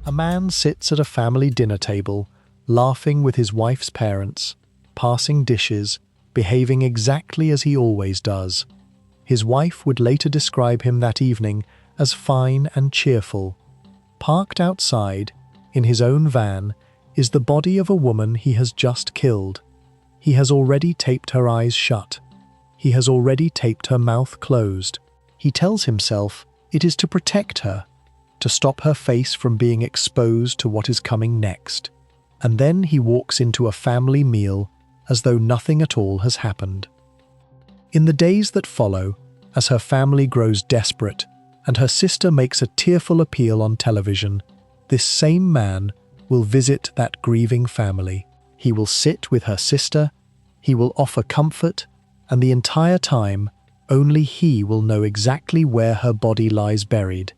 A man sits at a family dinner table, laughing with his wife's parents, passing dishes, behaving exactly as he always does. His wife would later describe him that evening as fine and cheerful. Parked outside, in his own van, is the body of a woman he has just killed. He has already taped her eyes shut. He has already taped her mouth closed. He tells himself it is to protect her, to stop her face from being exposed to what is coming next. And then he walks into a family meal as though nothing at all has happened. In the days that follow, as her family grows desperate and her sister makes a tearful appeal on television, this same man will visit that grieving family. He will sit with her sister, he will offer comfort, and the entire time, only he will know exactly where her body lies buried.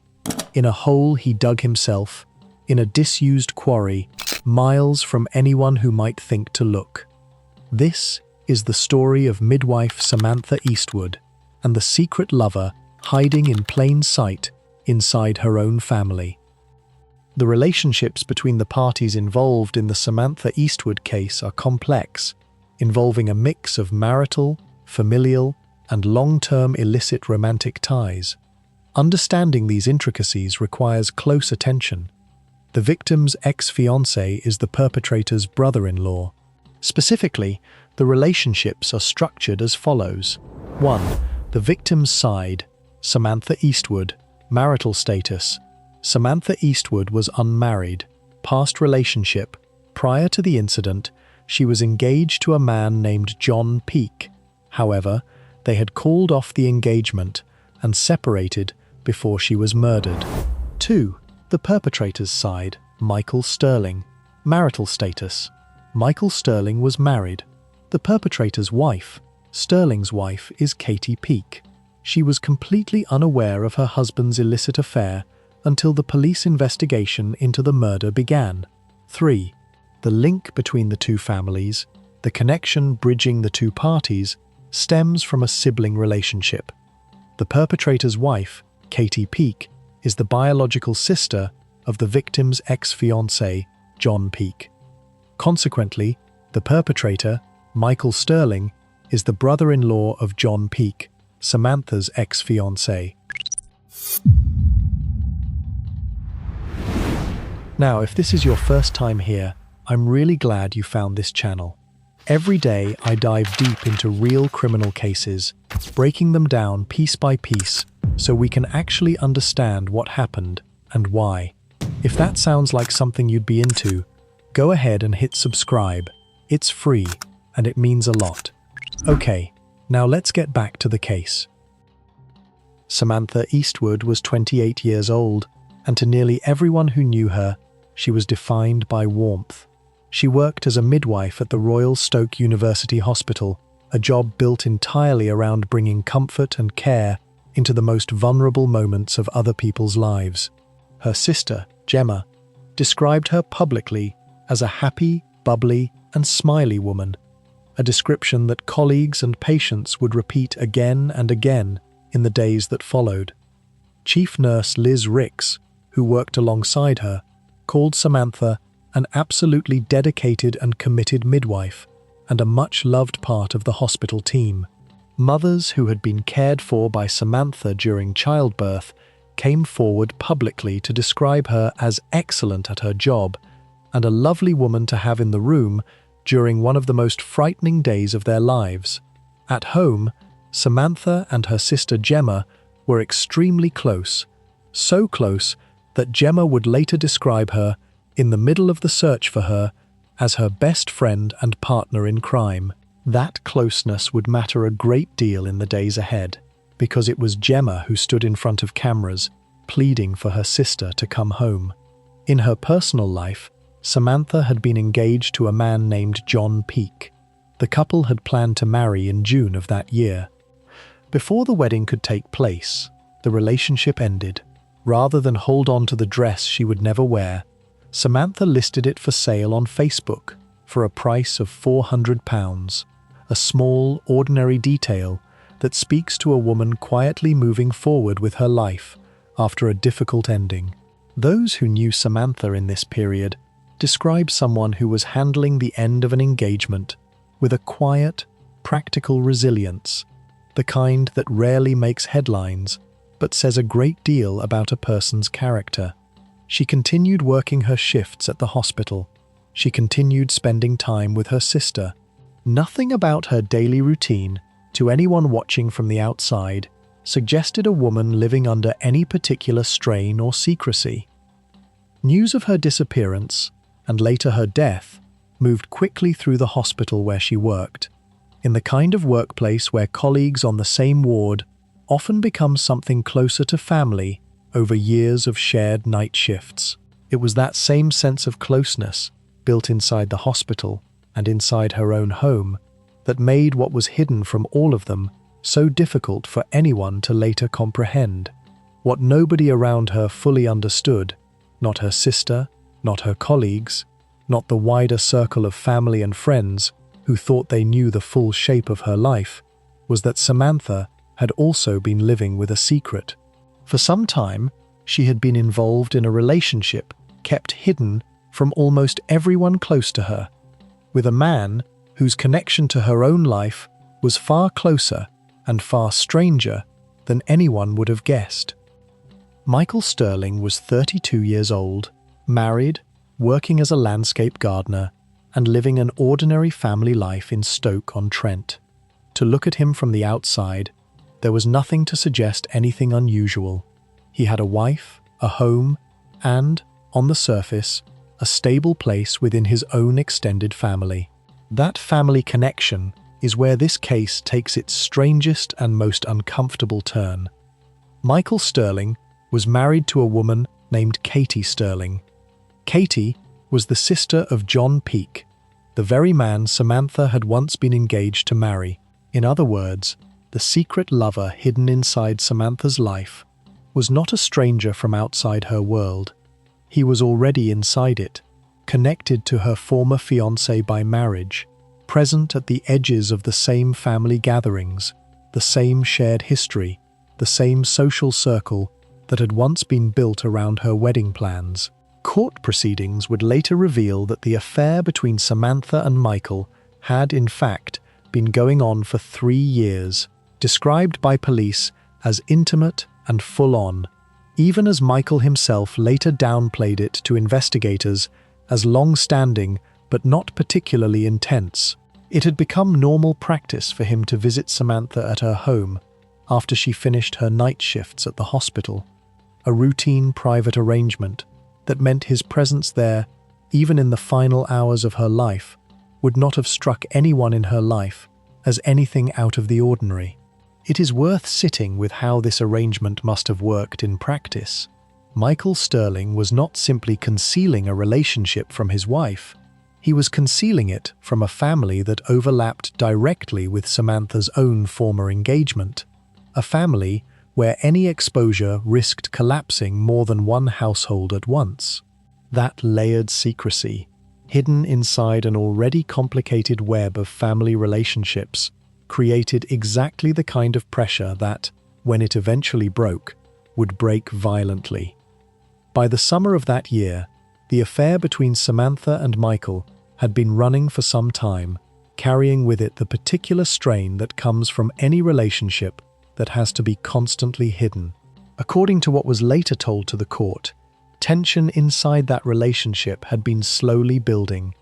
In a hole he dug himself, in a disused quarry, miles from anyone who might think to look. This is the story of midwife Samantha Eastwood and the secret lover hiding in plain sight inside her own family. The relationships between the parties involved in the Samantha Eastwood case are complex, involving a mix of marital, familial, and long-term illicit romantic ties. Understanding these intricacies requires close attention. The victim's ex-fiancé is the perpetrator's brother-in-law. Specifically, the relationships are structured as follows. 1. The victim's side, Samantha Eastwood, marital status. Samantha Eastwood was unmarried. Past relationship. Prior to the incident, she was engaged to a man named John Peake. However, they had called off the engagement and separated before she was murdered. 2. The perpetrator's side, Michael Stirling, marital status. Michael Stirling was married. The perpetrator's wife, Stirling's wife, is Katie Peake. She was completely unaware of her husband's illicit affair until the police investigation into the murder began. 3. The link between the two families, the connection bridging the two parties, stems from a sibling relationship. The perpetrator's wife, Katie Peake, is the biological sister of the victim's ex-fiancé, John Peake. Consequently, the perpetrator, Michael Stirling, is the brother-in-law of John Peake, Samantha's ex-fiancé. Now, if this is your first time here, I'm really glad you found this channel. Every day, I dive deep into real criminal cases, breaking them down piece by piece so we can actually understand what happened and why. If that sounds like something you'd be into, go ahead and hit subscribe. It's free, and it means a lot. Okay, now let's get back to the case. Samantha Eastwood was 28 years old, and to nearly everyone who knew her, she was defined by warmth. She worked as a midwife at the Royal Stoke University Hospital, a job built entirely around bringing comfort and care into the most vulnerable moments of other people's lives. Her sister, Gemma, described her publicly as a happy, bubbly, and smiley woman, a description that colleagues and patients would repeat again and again in the days that followed. Chief nurse Liz Ricks, who worked alongside her, called Samantha an absolutely dedicated and committed midwife and a much-loved part of the hospital team. Mothers who had been cared for by Samantha during childbirth came forward publicly to describe her as excellent at her job and a lovely woman to have in the room during one of the most frightening days of their lives. At home, Samantha and her sister Gemma were extremely close, so close that Gemma would later describe her, in the middle of the search for her, as her best friend and partner in crime. That closeness would matter a great deal in the days ahead, because it was Gemma who stood in front of cameras, pleading for her sister to come home. In her personal life, Samantha had been engaged to a man named John Peake. The couple had planned to marry in June of that year. Before the wedding could take place, the relationship ended. Rather than hold on to the dress she would never wear, Samantha listed it for sale on Facebook for a price of £400, a small, ordinary detail that speaks to a woman quietly moving forward with her life after a difficult ending. Those who knew Samantha in this period describe someone who was handling the end of an engagement with a quiet, practical resilience, the kind that rarely makes headlines but says a great deal about a person's character. She continued working her shifts at the hospital. She continued spending time with her sister. Nothing about her daily routine, to anyone watching from the outside, suggested a woman living under any particular strain or secrecy. News of her disappearance, and later her death, moved quickly through the hospital where she worked, in the kind of workplace where colleagues on the same ward often become something closer to family over years of shared night shifts. It was that same sense of closeness, built inside the hospital and inside her own home, that made what was hidden from all of them so difficult for anyone to later comprehend. What nobody around her fully understood, not her sister, not her colleagues, not the wider circle of family and friends who thought they knew the full shape of her life, was that Samantha had also been living with a secret. For some time, she had been involved in a relationship kept hidden from almost everyone close to her, with a man whose connection to her own life was far closer and far stranger than anyone would have guessed. Michael Stirling was 32 years old, married, working as a landscape gardener, and living an ordinary family life in Stoke-on-Trent. To look at him from the outside, there was nothing to suggest anything unusual. He had a wife, a home, and, on the surface, a stable place within his own extended family. That family connection is where this case takes its strangest and most uncomfortable turn. Michael Stirling was married to a woman named Katie Stirling. Katie was the sister of John Peake, the very man Samantha had once been engaged to marry. In other words, the secret lover hidden inside Samantha's life was not a stranger from outside her world. He was already inside it, connected to her former fiancé by marriage, present at the edges of the same family gatherings, the same shared history, the same social circle that had once been built around her wedding plans. Court proceedings would later reveal that the affair between Samantha and Michael had, in fact, been going on for 3 years, described by police as intimate and full-on, even as Michael himself later downplayed it to investigators as long-standing but not particularly intense. It had become normal practice for him to visit Samantha at her home after she finished her night shifts at the hospital, a routine private arrangement that meant his presence there, even in the final hours of her life, would not have struck anyone in her life as anything out of the ordinary. It is worth sitting with how this arrangement must have worked in practice. Michael Stirling was not simply concealing a relationship from his wife, he was concealing it from a family that overlapped directly with Samantha's own former engagement, a family where any exposure risked collapsing more than one household at once. That layered secrecy, hidden inside an already complicated web of family relationships, created exactly the kind of pressure that, when it eventually broke, would break violently. By the summer of that year, the affair between Samantha and Michael had been running for some time, carrying with it the particular strain that comes from any relationship that has to be constantly hidden. According to what was later told to the court, tension inside that relationship had been slowly building.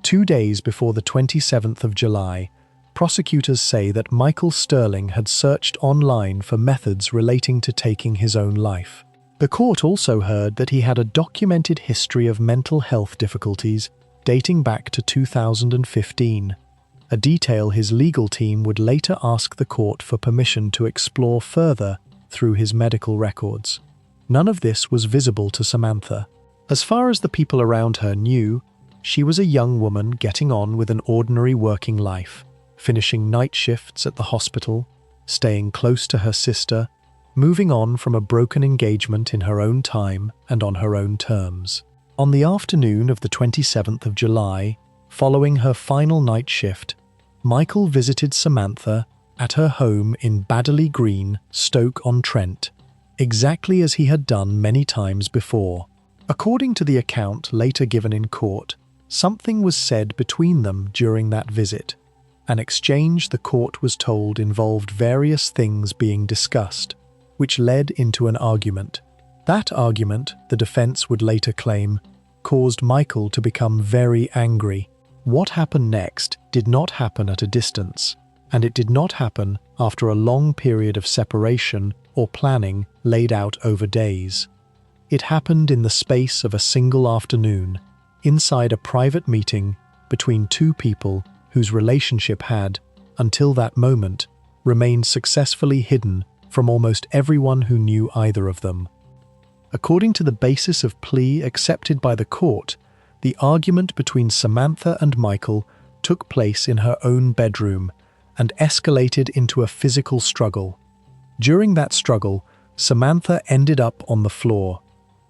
2 days before the 27th of July, prosecutors say that Michael Stirling had searched online for methods relating to taking his own life. The court also heard that he had a documented history of mental health difficulties dating back to 2015, a detail his legal team would later ask the court for permission to explore further through his medical records. None of this was visible to Samantha. As far as the people around her knew, she was a young woman getting on with an ordinary working life, finishing night shifts at the hospital, staying close to her sister, moving on from a broken engagement in her own time and on her own terms. On the afternoon of the 27th of July, following her final night shift, Michael visited Samantha at her home in Baddeley Green, Stoke-on-Trent, exactly as he had done many times before. According to the account later given in court, something was said between them during that visit. An exchange the court was told involved various things being discussed, which led into an argument. That argument, the defense would later claim, caused Michael to become very angry. What happened next did not happen at a distance, and it did not happen after a long period of separation or planning laid out over days. It happened in the space of a single afternoon, inside a private meeting between two people whose relationship had, until that moment, remained successfully hidden from almost everyone who knew either of them. According to the basis of plea accepted by the court, the argument between Samantha and Michael took place in her own bedroom and escalated into a physical struggle. During that struggle, Samantha ended up on the floor.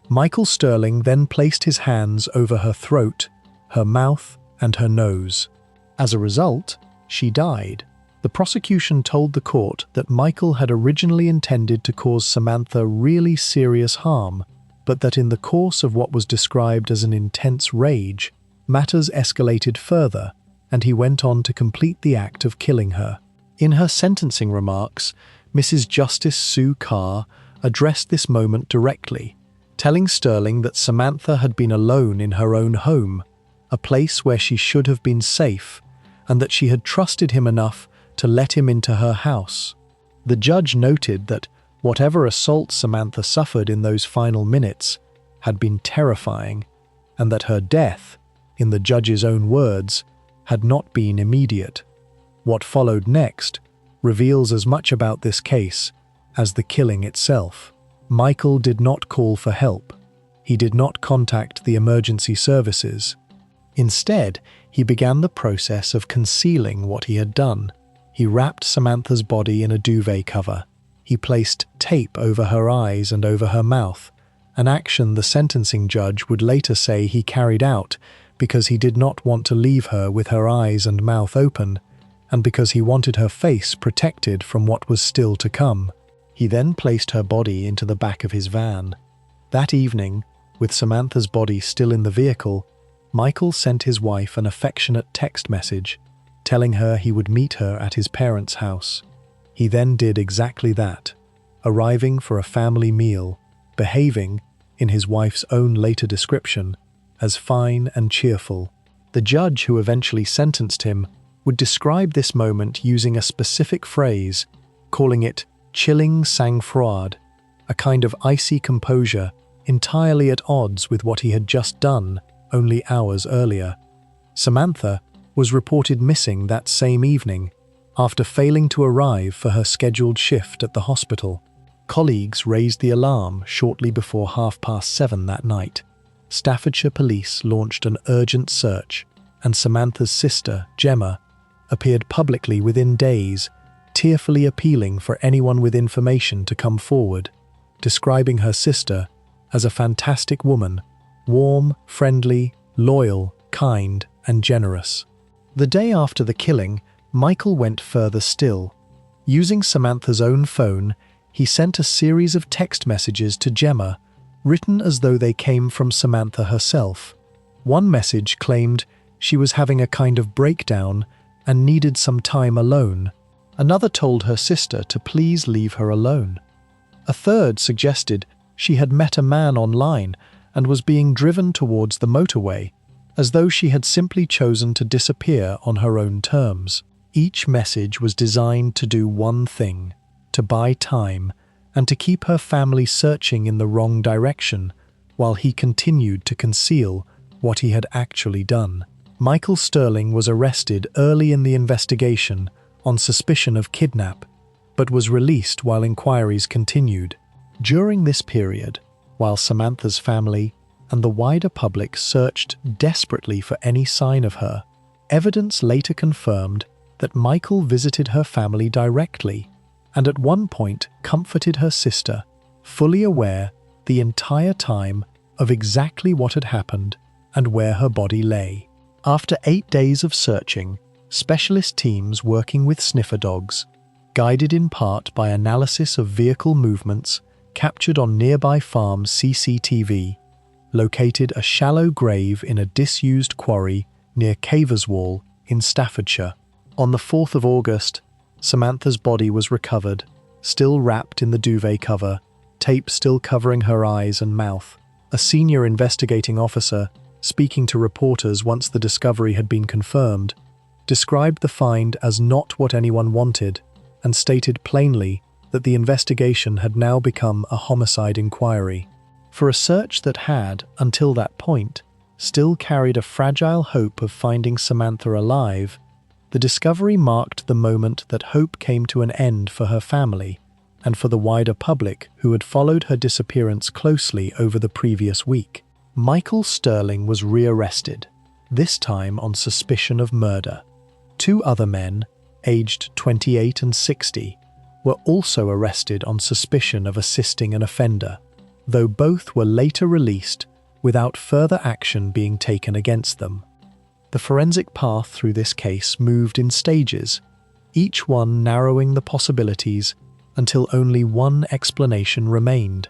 Michael Stirling then placed his hands over her throat, her mouth, and her nose. As a result, she died. The prosecution told the court that Michael had originally intended to cause Samantha really serious harm, but that in the course of what was described as an intense rage, matters escalated further, and he went on to complete the act of killing her. In her sentencing remarks, Mrs. Justice Sue Carr addressed this moment directly, telling Stirling that Samantha had been alone in her own home, a place where she should have been safe, and that she had trusted him enough to let him into her house. The judge noted that whatever assault Samantha suffered in those final minutes had been terrifying, and that her death, in the judge's own words, had not been immediate. What followed next reveals as much about this case as the killing itself. Michael did not call for help. He did not contact the emergency services. Instead, he began the process of concealing what he had done. He wrapped Samantha's body in a duvet cover. He placed tape over her eyes and over her mouth, an action the sentencing judge would later say he carried out because he did not want to leave her with her eyes and mouth open, and because he wanted her face protected from what was still to come. He then placed her body into the back of his van. That evening, with Samantha's body still in the vehicle, Michael sent his wife an affectionate text message, telling her he would meet her at his parents' house. He then did exactly that, arriving for a family meal, behaving, in his wife's own later description, as fine and cheerful. The judge who eventually sentenced him would describe this moment using a specific phrase, calling it chilling sang-froid, a kind of icy composure entirely at odds with what he had just done only hours earlier. Samantha was reported missing that same evening after failing to arrive for her scheduled shift at the hospital. Colleagues raised the alarm shortly before 7:30 that night. Staffordshire police launched an urgent search, and Samantha's sister, Gemma, appeared publicly within days, tearfully appealing for anyone with information to come forward, describing her sister as a fantastic woman, warm, friendly, loyal, kind, and generous. The day after the killing, Michael went further still. Using Samantha's own phone, he sent a series of text messages to Gemma, written as though they came from Samantha herself. One message claimed she was having a kind of breakdown and needed some time alone. Another told her sister to please leave her alone. A third suggested she had met a man online and was being driven towards the motorway, as though she had simply chosen to disappear on her own terms. Each message was designed to do one thing: to buy time and to keep her family searching in the wrong direction, while he continued to conceal what he had actually done. Michael Stirling was arrested early in the investigation on suspicion of kidnap, but was released while inquiries continued. During this period, while Samantha's family and the wider public searched desperately for any sign of her, evidence later confirmed that Michael visited her family directly and at one point comforted her sister, fully aware the entire time of exactly what had happened and where her body lay. After 8 days of searching, specialist teams working with sniffer dogs, guided in part by analysis of vehicle movements captured on nearby farms' CCTV, located a shallow grave in a disused quarry near Caverswall in Staffordshire. On the 4th of August, Samantha's body was recovered, still wrapped in the duvet cover, tape still covering her eyes and mouth. A senior investigating officer, speaking to reporters once the discovery had been confirmed, described the find as not what anyone wanted and stated plainly that the investigation had now become a homicide inquiry. For a search that had, until that point, still carried a fragile hope of finding Samantha alive, the discovery marked the moment that hope came to an end for her family and for the wider public who had followed her disappearance closely over the previous week. Michael Stirling was rearrested, this time on suspicion of murder. 2 other men, aged 28 and 60, were also arrested on suspicion of assisting an offender, though both were later released without further action being taken against them. The forensic path through this case moved in stages, each one narrowing the possibilities until only one explanation remained.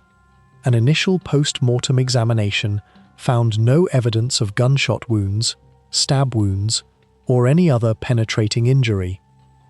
An initial post-mortem examination found no evidence of gunshot wounds, stab wounds, or any other penetrating injury.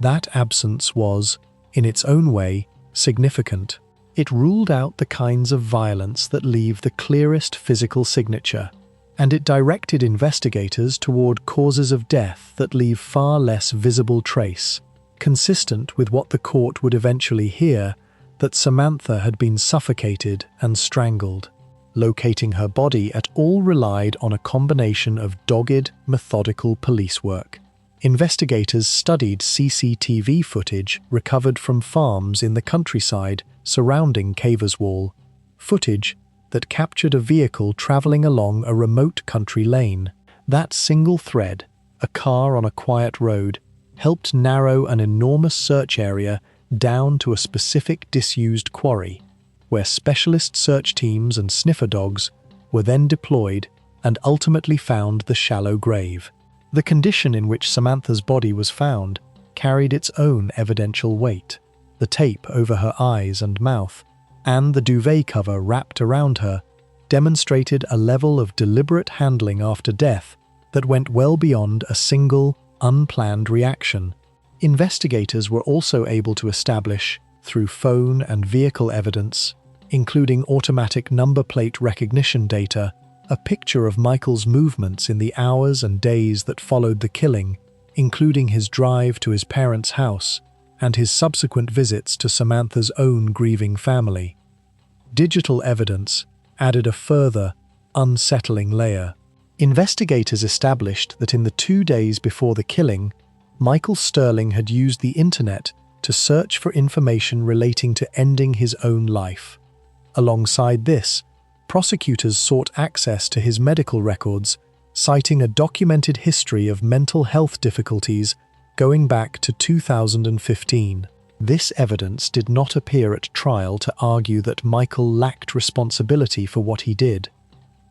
That absence was, in its own way, significant. It ruled out the kinds of violence that leave the clearest physical signature, and it directed investigators toward causes of death that leave far less visible trace, consistent with what the court would eventually hear, that Samantha had been suffocated and strangled. Locating her body at all relied on a combination of dogged, methodical police work. Investigators studied CCTV footage recovered from farms in the countryside surrounding Caverswall, footage that captured a vehicle travelling along a remote country lane. That single thread, a car on a quiet road, helped narrow an enormous search area down to a specific disused quarry, where specialist search teams and sniffer dogs were then deployed and ultimately found the shallow grave. The condition in which Samantha's body was found carried its own evidential weight. The tape over her eyes and mouth, and the duvet cover wrapped around her, demonstrated a level of deliberate handling after death that went well beyond a single, unplanned reaction. Investigators were also able to establish, through phone and vehicle evidence, including automatic number plate recognition data, a picture of Michael's movements in the hours and days that followed the killing, including his drive to his parents' house and his subsequent visits to Samantha's own grieving family. Digital evidence added a further, unsettling layer. Investigators established that in the 2 days before the killing, Michael Stirling had used the internet to search for information relating to ending his own life. Alongside this, prosecutors sought access to his medical records, citing a documented history of mental health difficulties going back to 2015. This evidence did not appear at trial to argue that Michael lacked responsibility for what he did.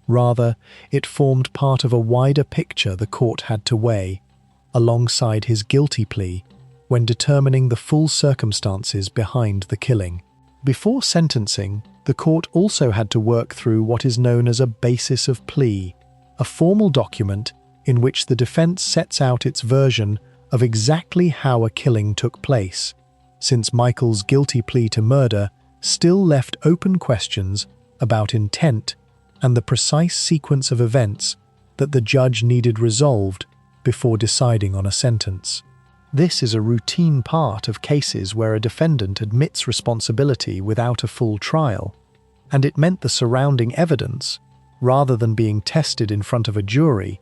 Rather, it formed part of a wider picture the court had to weigh, alongside his guilty plea, when determining the full circumstances behind the killing. Before sentencing, the court also had to work through what is known as a basis of plea, a formal document in which the defense sets out its version of exactly how a killing took place, since Michael's guilty plea to murder still left open questions about intent and the precise sequence of events that the judge needed resolved before deciding on a sentence. This is a routine part of cases where a defendant admits responsibility without a full trial, and it meant the surrounding evidence, rather than being tested in front of a jury,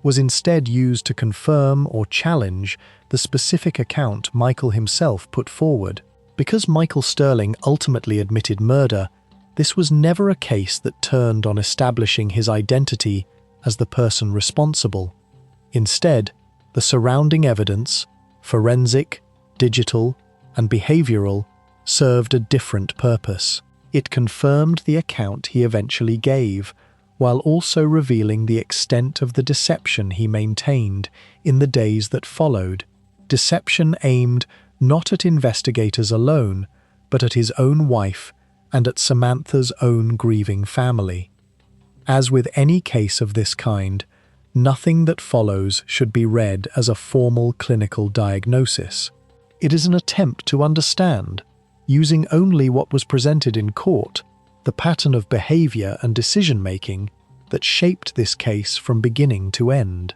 was instead used to confirm or challenge the specific account Michael himself put forward. Because Michael Stirling ultimately admitted murder, this was never a case that turned on establishing his identity as the person responsible. Instead, the surrounding evidence, forensic, digital, and behavioral, served a different purpose. It confirmed the account he eventually gave, while also revealing the extent of the deception he maintained in the days that followed. Deception aimed not at investigators alone, but at his own wife and at Samantha's own grieving family. As with any case of this kind, nothing that follows should be read as a formal clinical diagnosis. It is an attempt to understand, using only what was presented in court, the pattern of behavior and decision-making that shaped this case from beginning to end.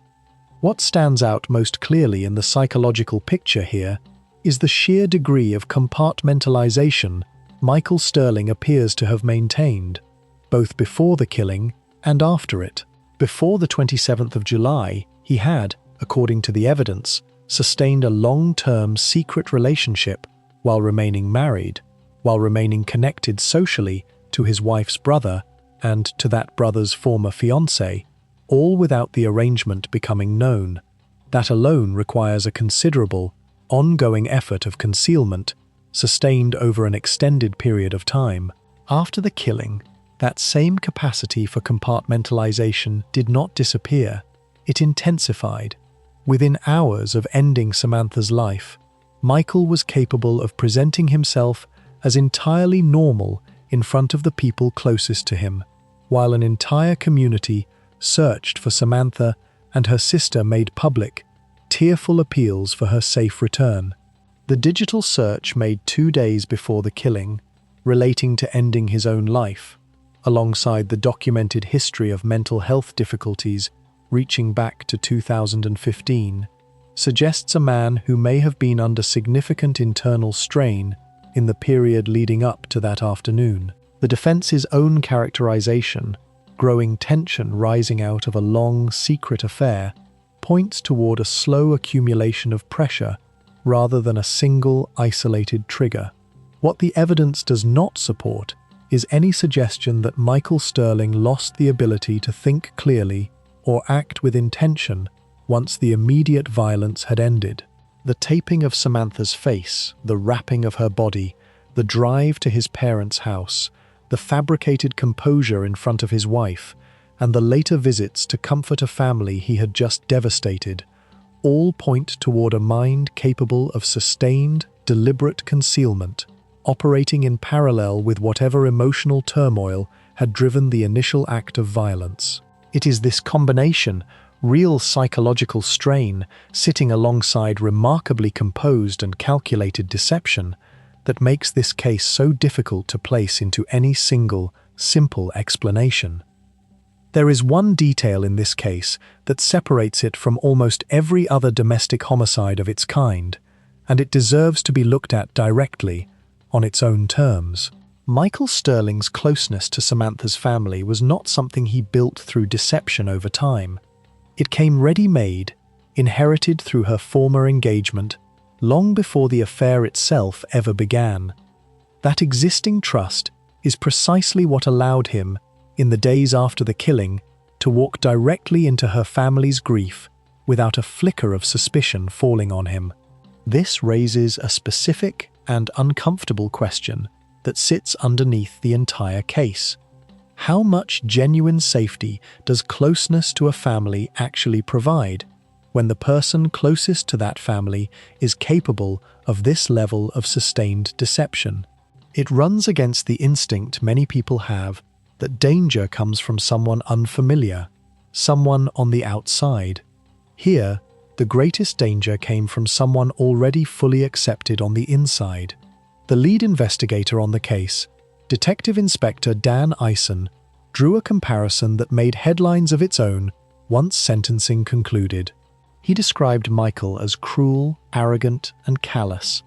What stands out most clearly in the psychological picture here is the sheer degree of compartmentalization Michael Stirling appears to have maintained, both before the killing and after it. Before the 27th of July, he had, according to the evidence, sustained a long-term secret relationship while remaining married, while remaining connected socially to his wife's brother and to that brother's former fiancé, all without the arrangement becoming known. That alone requires a considerable, ongoing effort of concealment, sustained over an extended period of time. After the killing, that same capacity for compartmentalization did not disappear, it intensified. Within hours of ending Samantha's life, Michael was capable of presenting himself as entirely normal in front of the people closest to him, while an entire community searched for Samantha and her sister made public tearful appeals for her safe return. The digital search made 2 days before the killing, relating to ending his own life, alongside the documented history of mental health difficulties reaching back to 2015, suggests a man who may have been under significant internal strain in the period leading up to that afternoon. The defense's own characterization, growing tension rising out of a long, secret affair, points toward a slow accumulation of pressure rather than a single, isolated trigger. What the evidence does not support is any suggestion that Michael Stirling lost the ability to think clearly or act with intention once the immediate violence had ended. The taping of Samantha's face, the wrapping of her body, the drive to his parents' house, the fabricated composure in front of his wife, and the later visits to comfort a family he had just devastated, all point toward a mind capable of sustained, deliberate concealment, operating in parallel with whatever emotional turmoil had driven the initial act of violence. It is this combination, real psychological strain, sitting alongside remarkably composed and calculated deception, that makes this case so difficult to place into any single, simple explanation. There is one detail in this case that separates it from almost every other domestic homicide of its kind, and it deserves to be looked at directly, on its own terms. Michael Stirling's closeness to Samantha's family was not something he built through deception over time. It came ready-made, inherited through her former engagement, long before the affair itself ever began. That existing trust is precisely what allowed him, in the days after the killing, to walk directly into her family's grief without a flicker of suspicion falling on him. This raises a specific and uncomfortable question that sits underneath the entire case. How much genuine safety does closeness to a family actually provide, when the person closest to that family is capable of this level of sustained deception? It runs against the instinct many people have that danger comes from someone unfamiliar, someone on the outside. Here, the greatest danger came from someone already fully accepted on the inside. The lead investigator on the case, Detective Inspector Dan Eisen, drew a comparison that made headlines of its own once sentencing concluded. He described Michael as cruel, arrogant, and callous,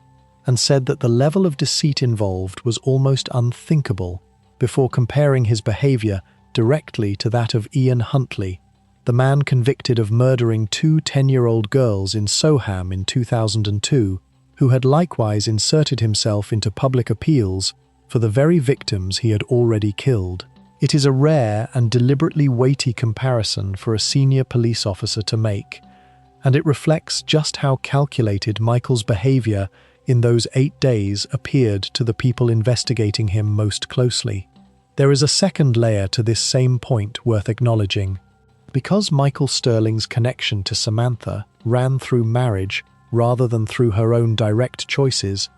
and said that the level of deceit involved was almost unthinkable, before comparing his behavior directly to that of Ian Huntley, the man convicted of murdering 2 10-year-old girls in Soham in 2002, who had likewise inserted himself into public appeals for the very victims he had already killed. It is a rare and deliberately weighty comparison for a senior police officer to make, and it reflects just how calculated Michael's behavior in those 8 days appeared to the people investigating him most closely. There is a second layer to this same point worth acknowledging. Because Michael Stirling's connection to Samantha ran through marriage rather than through her own direct choices,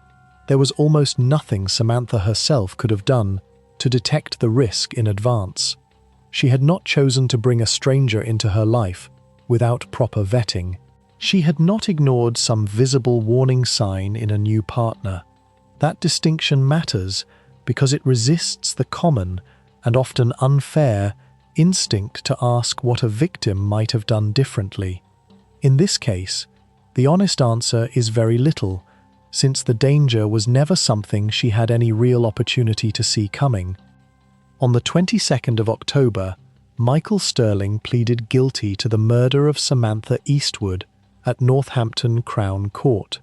there was almost nothing Samantha herself could have done to detect the risk in advance. She had not chosen to bring a stranger into her life without proper vetting. She had not ignored some visible warning sign in a new partner. That distinction matters because it resists the common and often unfair instinct to ask what a victim might have done differently. In this case, the honest answer is very little, since the danger was never something she had any real opportunity to see coming. On the 22nd of October, Michael Stirling pleaded guilty to the murder of Samantha Eastwood at Northampton Crown Court,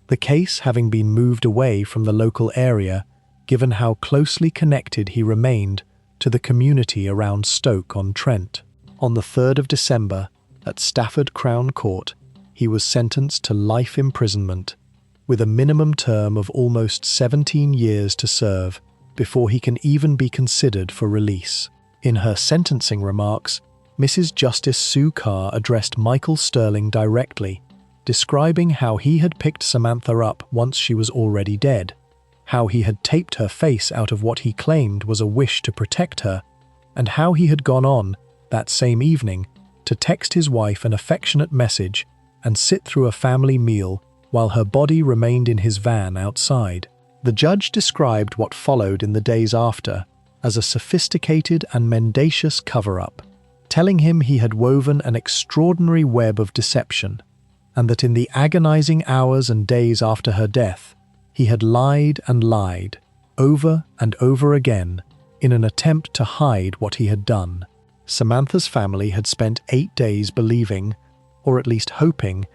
the case having been moved away from the local area given how closely connected he remained to the community around Stoke-on-Trent. On the 3rd of December, at Stafford Crown Court, he was sentenced to life imprisonment, with a minimum term of almost 17 years to serve before he can even be considered for release. In her sentencing remarks, Mrs. Justice Sue Carr addressed Michael Stirling directly, describing how he had picked Samantha up once she was already dead, how he had taped her face out of what he claimed was a wish to protect her, and how he had gone on, that same evening, to text his wife an affectionate message and sit through a family meal while her body remained in his van outside. The judge described what followed in the days after as a sophisticated and mendacious cover-up, telling him he had woven an extraordinary web of deception, and that in the agonizing hours and days after her death, he had lied and lied, over and over again, in an attempt to hide what he had done. Samantha's family had spent 8 days believing, or at least hoping,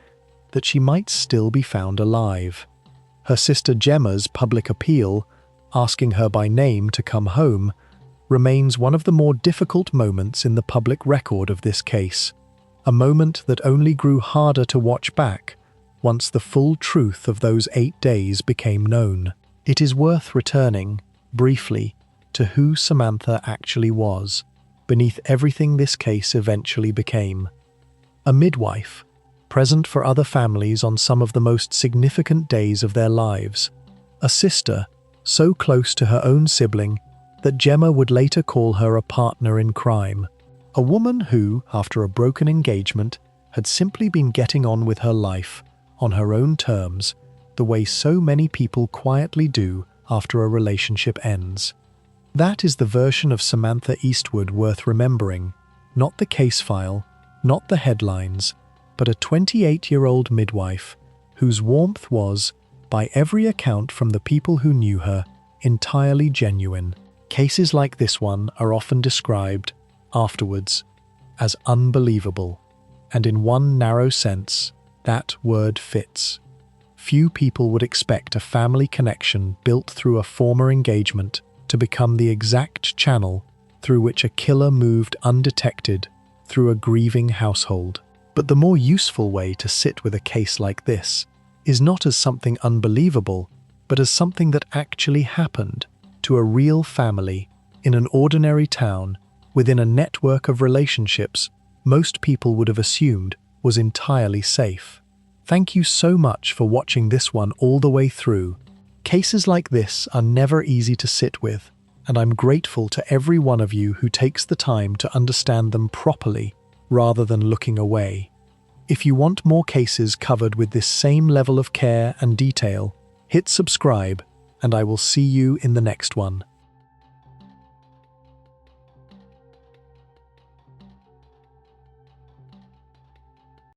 that she might still be found alive. Her sister Gemma's public appeal, asking her by name to come home, remains one of the more difficult moments in the public record of this case, a moment that only grew harder to watch back once the full truth of those 8 days became known. It is worth returning, briefly, to who Samantha actually was, beneath everything this case eventually became. A midwife, present for other families on some of the most significant days of their lives. A sister, so close to her own sibling that Gemma would later call her a partner in crime. A woman who, after a broken engagement, had simply been getting on with her life, on her own terms, the way so many people quietly do after a relationship ends. That is the version of Samantha Eastwood worth remembering, not the case file, not the headlines, but a 28-year-old midwife whose warmth was, by every account from the people who knew her, entirely genuine. Cases like this one are often described, afterwards, as unbelievable, and in one narrow sense, that word fits. Few people would expect a family connection built through a former engagement to become the exact channel through which a killer moved undetected through a grieving household. But the more useful way to sit with a case like this is not as something unbelievable, but as something that actually happened to a real family in an ordinary town within a network of relationships most people would have assumed was entirely safe. Thank you so much for watching this one all the way through. Cases like this are never easy to sit with, and I'm grateful to every one of you who takes the time to understand them properly rather than looking away. If you want more cases covered with this same level of care and detail, hit subscribe, and I will see you in the next one.